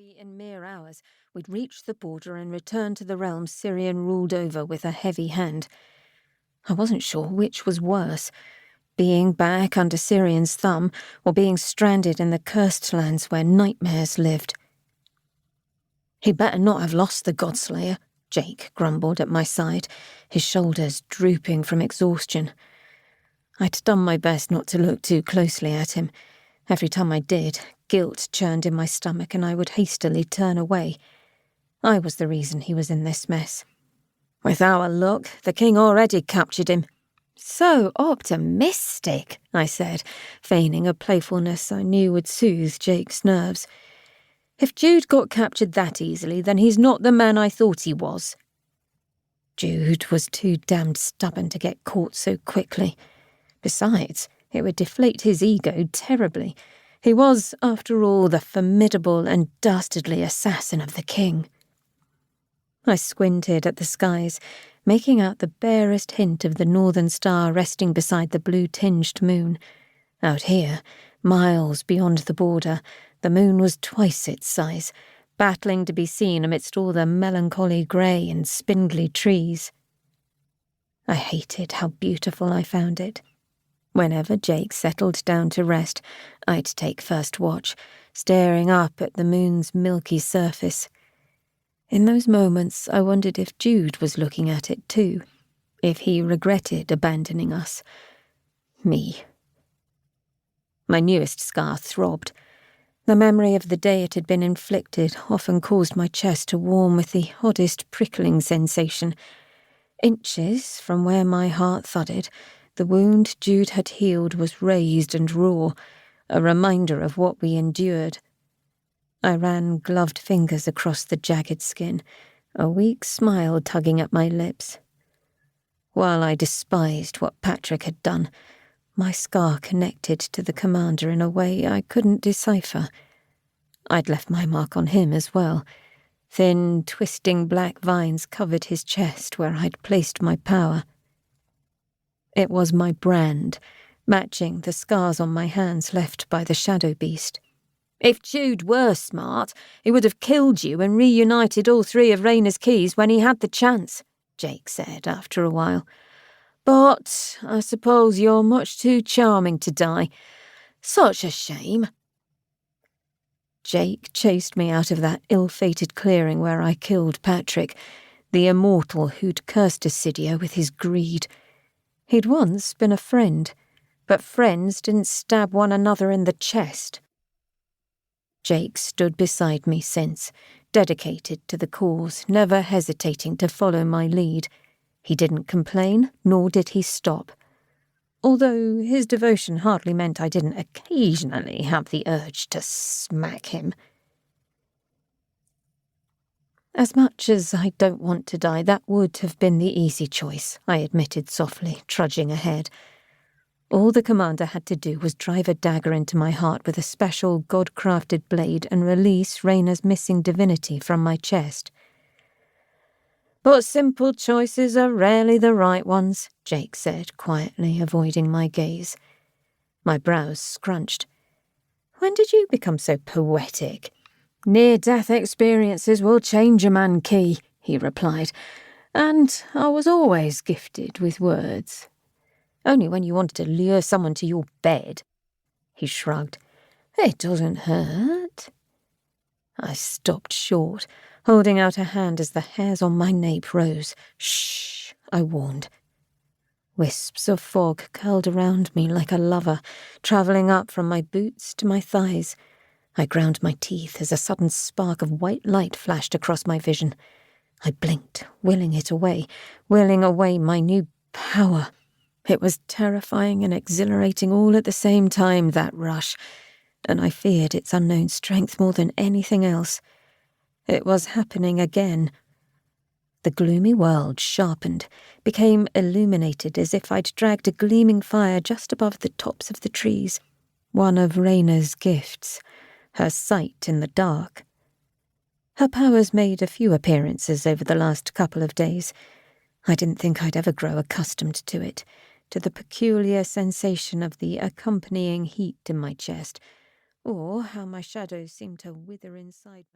Maybe in mere hours, we'd reach the border and return to the realm Sirian ruled over with a heavy hand. I wasn't sure which was worse, being back under Sirian's thumb or being stranded in the cursed lands where nightmares lived. He'd better not have lost the Godslayer, Jake grumbled at my side, his shoulders drooping from exhaustion. I'd done my best not to look too closely at him. Every time I did, guilt churned in my stomach and I would hastily turn away. I was the reason he was in this mess. With our luck, the king already captured him. So optimistic, I said, feigning a playfulness I knew would soothe Jake's nerves. If Jude got captured that easily, then he's not the man I thought he was. Jude was too damned stubborn to get caught so quickly. Besides, it would deflate his ego terribly. He was, after all, the formidable and dastardly assassin of the king. I squinted at the skies, making out the barest hint of the northern star resting beside the blue-tinged moon. Out here, miles beyond the border, the moon was twice its size, battling to be seen amidst all the melancholy grey and spindly trees. I hated how beautiful I found it. Whenever Jake settled down to rest, I'd take first watch, staring up at the moon's milky surface. In those moments, I wondered if Jude was looking at it too, if he regretted abandoning us. Me. My newest scar throbbed. The memory of the day it had been inflicted often caused my chest to warm with the oddest prickling sensation. Inches from where my heart thudded, the wound Jude had healed was raised and raw, a reminder of what we endured. I ran gloved fingers across the jagged skin, a weak smile tugging at my lips. While I despised what Patrick had done, my scar connected to the commander in a way I couldn't decipher. I'd left my mark on him as well. Thin, twisting black vines covered his chest where I'd placed my power. It was my brand, matching the scars on my hands left by the shadow beast. If Jude were smart, he would have killed you and reunited all three of Rayna's keys when he had the chance, Jake said after a while. But I suppose you're much too charming to die. Such a shame. Jake chased me out of that ill-fated clearing where I killed Patrick, the immortal who'd cursed Assidia with his greed. He'd once been a friend, but friends didn't stab one another in the chest. Jake stood beside me since, dedicated to the cause, never hesitating to follow my lead. He didn't complain, nor did he stop. Although his devotion hardly meant I didn't occasionally have the urge to smack him. As much as I don't want to die, that would have been the easy choice, I admitted softly, trudging ahead. All the commander had to do was drive a dagger into my heart with a special god-crafted blade and release Rayna's missing divinity from my chest. But simple choices are rarely the right ones, Jake said, quietly avoiding my gaze. My brows scrunched. When did you become so poetic? Near-death experiences will change a man, Key, he replied, and I was always gifted with words. Only when you wanted to lure someone to your bed. He shrugged. It doesn't hurt. I stopped short, holding out a hand as the hairs on my nape rose. Shh, I warned. Wisps of fog curled around me like a lover, travelling up from my boots to my thighs. I ground my teeth as a sudden spark of white light flashed across my vision. I blinked, willing it away, willing away my new power. It was terrifying and exhilarating all at the same time, that rush, and I feared its unknown strength more than anything else. It was happening again. The gloomy world sharpened, became illuminated as if I'd dragged a gleaming fire just above the tops of the trees. One of Rayna's gifts, her sight in the dark. Her powers made a few appearances over the last couple of days. I didn't think I'd ever grow accustomed to it, to the peculiar sensation of the accompanying heat in my chest, or how my shadows seemed to wither inside me.